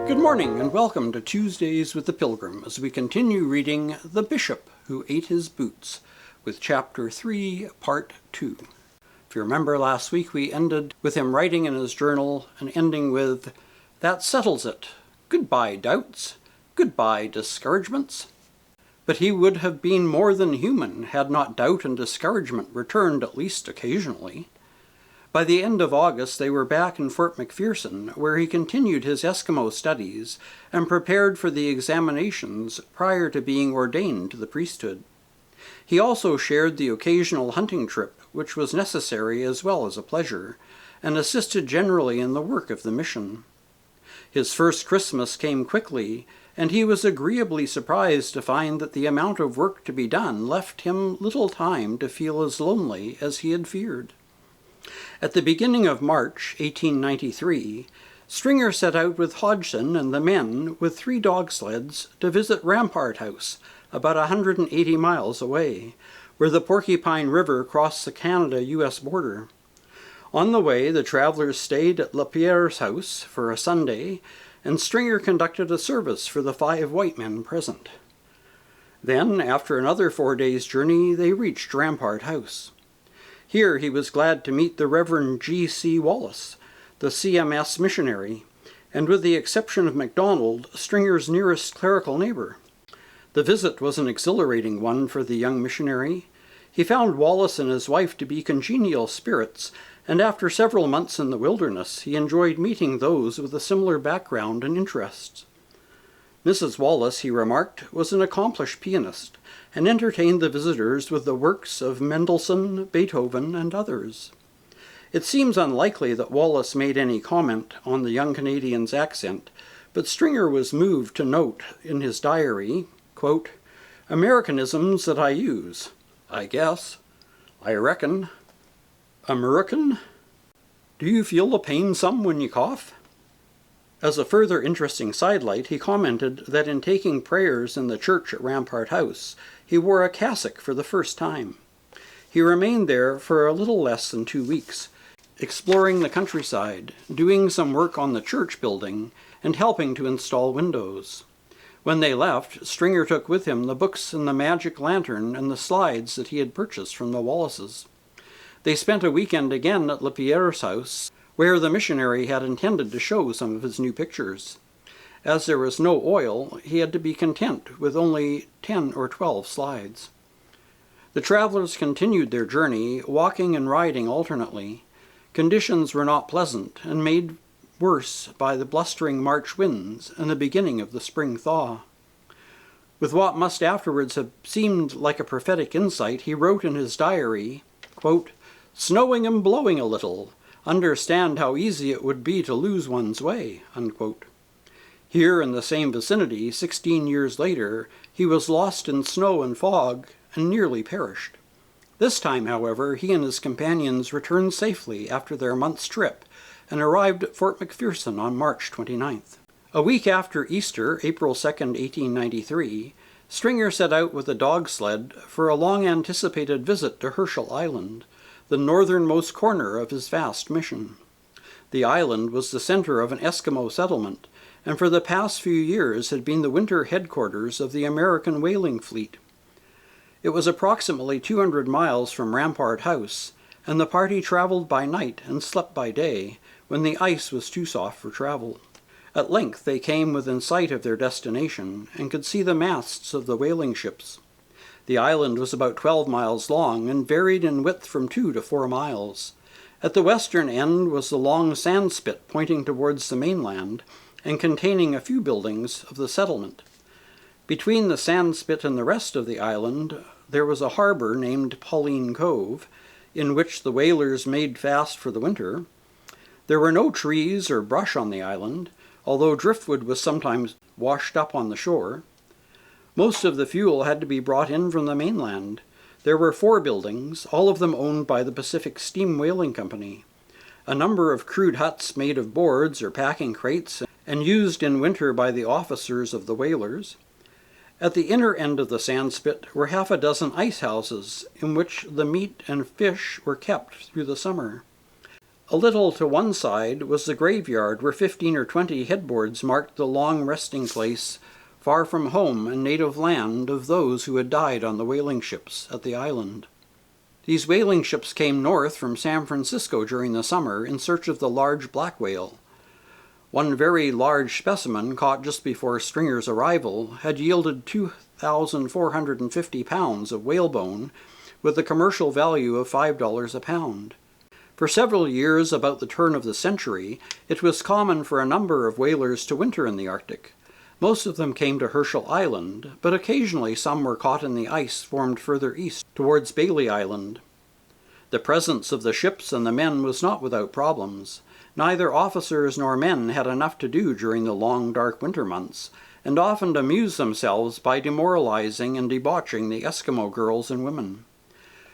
Good morning and welcome to Tuesdays with the Pilgrim as we continue reading The Bishop Who Ate His Boots with Chapter 3, Part 2. If you remember last week we ended with him writing in his journal and ending with, "That settles it. Goodbye doubts. Goodbye discouragements." But he would have been more than human had not doubt and discouragement returned at least occasionally. By the end of August they were back in Fort McPherson, where he continued his Eskimo studies and prepared for the examinations prior to being ordained to the priesthood. He also shared the occasional hunting trip, which was necessary as well as a pleasure, and assisted generally in the work of the mission. His first Christmas came quickly, and he was agreeably surprised to find that the amount of work to be done left him little time to feel as lonely as he had feared. At the beginning of March, 1893, Stringer set out with Hodgson and the men with 3 dog sleds to visit Rampart House, about 180 miles away, where the Porcupine River crossed the Canada-U.S. border. On the way, the travelers stayed at Lapierre's house for a Sunday, and Stringer conducted a service for the 5 white men present. Then, after another 4 days' journey, they reached Rampart House. Here he was glad to meet the Reverend G.C. Wallace, the CMS missionary, and with the exception of MacDonald, Stringer's nearest clerical neighbor. The visit was an exhilarating one for the young missionary. He found Wallace and his wife to be congenial spirits, and after several months in the wilderness, he enjoyed meeting those with a similar background and interests. Mrs. Wallace, he remarked, was an accomplished pianist, and entertained the visitors with the works of Mendelssohn, Beethoven, and others. It seems unlikely that Wallace made any comment on the young Canadian's accent, but Stringer was moved to note in his diary, quote, "Americanisms that I use. I guess. I reckon. American? Do you feel the pain some when you cough?" As a further interesting sidelight, he commented that in taking prayers in the church at Rampart House, he wore a cassock for the first time. He remained there for a little less than 2 weeks, exploring the countryside, doing some work on the church building, and helping to install windows. When they left, Stringer took with him the books and the magic lantern and the slides that he had purchased from the Wallaces. They spent a weekend again at Lapierre's house, where the missionary had intended to show some of his new pictures. As there was no oil, he had to be content with only 10 or 12 slides. The travelers continued their journey, walking and riding alternately. Conditions were not pleasant, and made worse by the blustering March winds and the beginning of the spring thaw. With what must afterwards have seemed like a prophetic insight, he wrote in his diary, quote, "Snowing and blowing a little. Understand how easy it would be to lose one's way," unquote. Here in the same vicinity, 16 years later, he was lost in snow and fog and nearly perished. This time, however, he and his companions returned safely after their month's trip and arrived at Fort McPherson on March 29th. A week after Easter, April 2nd, 1893, Stringer set out with a dog sled for a long-anticipated visit to Herschel Island, the northernmost corner of his vast mission. The island was the center of an Eskimo settlement, and for the past few years had been the winter headquarters of the American whaling fleet. It was approximately 200 miles from Rampart House, and the party traveled by night and slept by day, when the ice was too soft for travel. At length they came within sight of their destination, and could see the masts of the whaling ships. The island was about 12 miles long and varied in width from 2 to 4 miles. At the western end was the long sand spit pointing towards the mainland and containing a few buildings of the settlement. Between the sand spit and the rest of the island there was a harbor named Pauline Cove, in which the whalers made fast for the winter. There were no trees or brush on the island, although driftwood was sometimes washed up on the shore. Most of the fuel had to be brought in from the mainland. There were 4 buildings, all of them owned by the Pacific Steam Whaling Company. A number of crude huts made of boards or packing crates and used in winter by the officers of the whalers. At the inner end of the sand spit were half a dozen ice houses in which the meat and fish were kept through the summer. A little to one side was the graveyard where 15 or 20 headboards marked the long resting place, far from home and native land, of those who had died on the whaling ships at the island. These whaling ships came north from San Francisco during the summer in search of the large black whale. One very large specimen, caught just before Stringer's arrival, had yielded 2,450 pounds of whalebone, with a commercial value of $5 a pound. For several years about the turn of the century, it was common for a number of whalers to winter in the Arctic. Most of them came to Herschel Island, but occasionally some were caught in the ice formed further east towards Bailey Island. The presence of the ships and the men was not without problems. Neither officers nor men had enough to do during the long, dark winter months, and often amused themselves by demoralizing and debauching the Eskimo girls and women.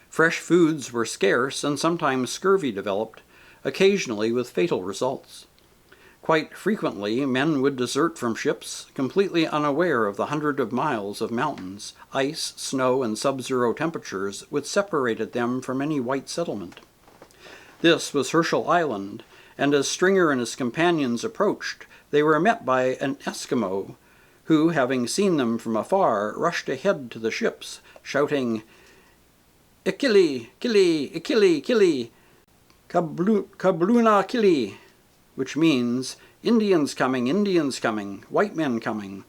Fresh foods were scarce, and sometimes scurvy developed, occasionally with fatal results. Quite frequently, men would desert from ships, completely unaware of the hundreds of miles of mountains, ice, snow, and sub-zero temperatures which separated them from any white settlement. This was Herschel Island, and as Stringer and his companions approached, they were met by an Eskimo, who, having seen them from afar, rushed ahead to the ships, shouting, "Ikili, kili, ikili, kili, kabluna kili," which means, Indians coming, white men coming.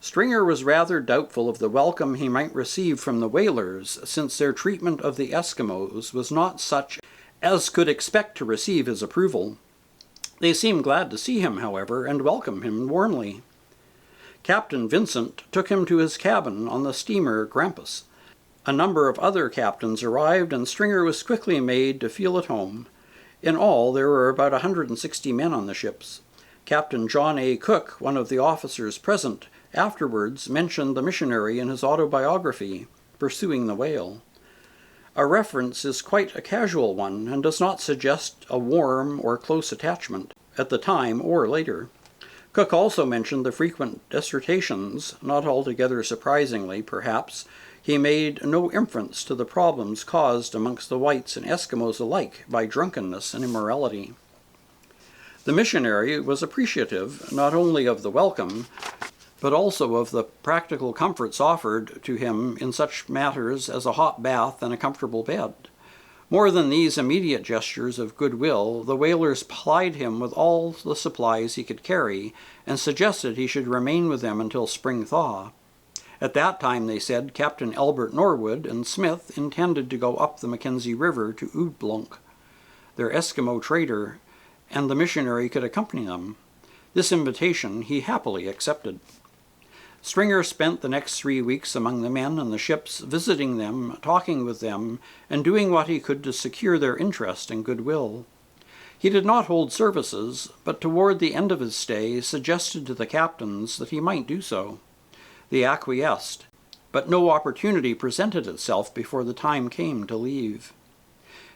Stringer was rather doubtful of the welcome he might receive from the whalers, since their treatment of the Eskimos was not such as could expect to receive his approval. They seemed glad to see him, however, and welcomed him warmly. Captain Vincent took him to his cabin on the steamer Grampus. A number of other captains arrived, and Stringer was quickly made to feel at home. In all, there were about 160 men on the ships. Captain John A. Cook, one of the officers present, afterwards mentioned the missionary in his autobiography, Pursuing the Whale. A reference is quite a casual one, and does not suggest a warm or close attachment, at the time or later. Cook also mentioned the frequent desertions. Not altogether surprisingly, perhaps, he made no inference to the problems caused amongst the whites and Eskimos alike by drunkenness and immorality. The missionary was appreciative not only of the welcome, but also of the practical comforts offered to him in such matters as a hot bath and a comfortable bed. More than these immediate gestures of goodwill, the whalers plied him with all the supplies he could carry, and suggested he should remain with them until spring thaw. At that time, they said, Captain Albert Norwood and Smith intended to go up the Mackenzie River to Oudblunk, their Eskimo trader, and the missionary could accompany them. This invitation he happily accepted. Stringer spent the next 3 weeks among the men and the ships, visiting them, talking with them, and doing what he could to secure their interest and goodwill. He did not hold services, but toward the end of his stay suggested to the captains that he might do so. They acquiesced, but no opportunity presented itself before the time came to leave.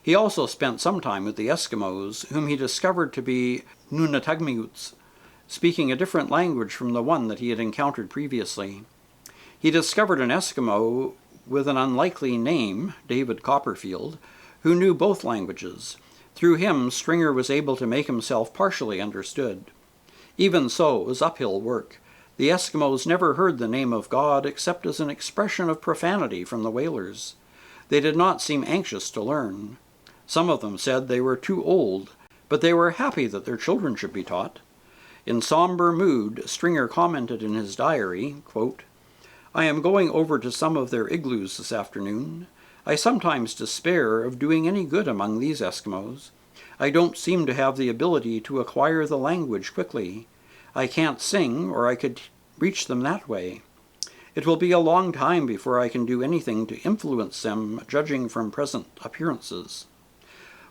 He also spent some time with the Eskimos, whom he discovered to be Nunatagmiuts, speaking a different language from the one that he had encountered previously. He discovered an Eskimo with an unlikely name, David Copperfield, who knew both languages. Through him, Stringer was able to make himself partially understood. Even so, it was uphill work. The Eskimos never heard the name of God except as an expression of profanity from the whalers. They did not seem anxious to learn. Some of them said they were too old, but they were happy that their children should be taught. In somber mood, Stringer commented in his diary, quote, "I am going over to some of their igloos this afternoon. I sometimes despair of doing any good among these Eskimos. I don't seem to have the ability to acquire the language quickly. I can't sing, or I could reach them that way. It will be a long time before I can do anything to influence them, judging from present appearances.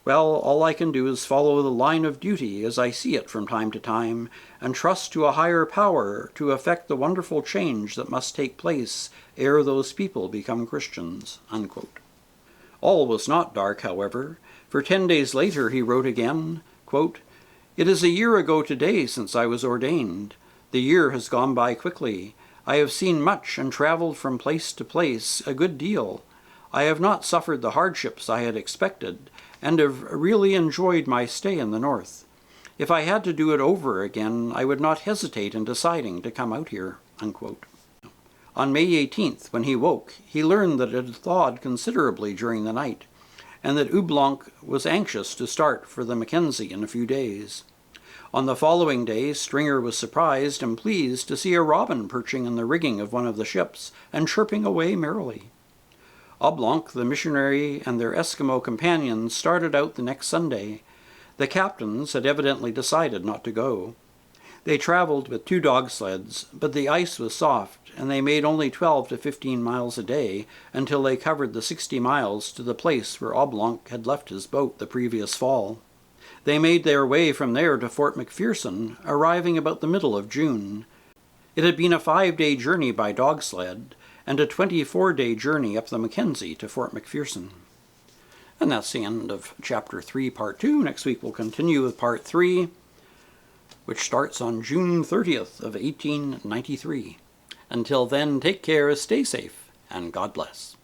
Well, all I can do is follow the line of duty as I see it from time to time, and trust to a higher power to effect the wonderful change that must take place ere those people become Christians." Unquote. All was not dark, however, for 10 days later he wrote again, quote, "It is a year ago today since I was ordained. The year has gone by quickly. I have seen much and traveled from place to place a good deal. I have not suffered the hardships I had expected, and have really enjoyed my stay in the north. If I had to do it over again, I would not hesitate in deciding to come out here." Unquote. On May 18th, when he woke, he learned that it had thawed considerably during the night, and that Ublanc was anxious to start for the Mackenzie in a few days. On the following day, Stringer was surprised and pleased to see a robin perching in the rigging of one of the ships and chirping away merrily. Ublanc, the missionary, and their Eskimo companions started out the next Sunday. The captains had evidently decided not to go. They traveled with 2 dog sleds, but the ice was soft, and they made only 12 to 15 miles a day until they covered the 60 miles to the place where Ublanc had left his boat the previous fall. They made their way from there to Fort McPherson, arriving about the middle of June. It had been a 5-day journey by dog sled, and a 24-day journey up the Mackenzie to Fort McPherson. And that's the end of Chapter 3, Part 2. Next week we'll continue with Part 3, which starts on June 30th of 1893. Until then, take care, stay safe, and God bless.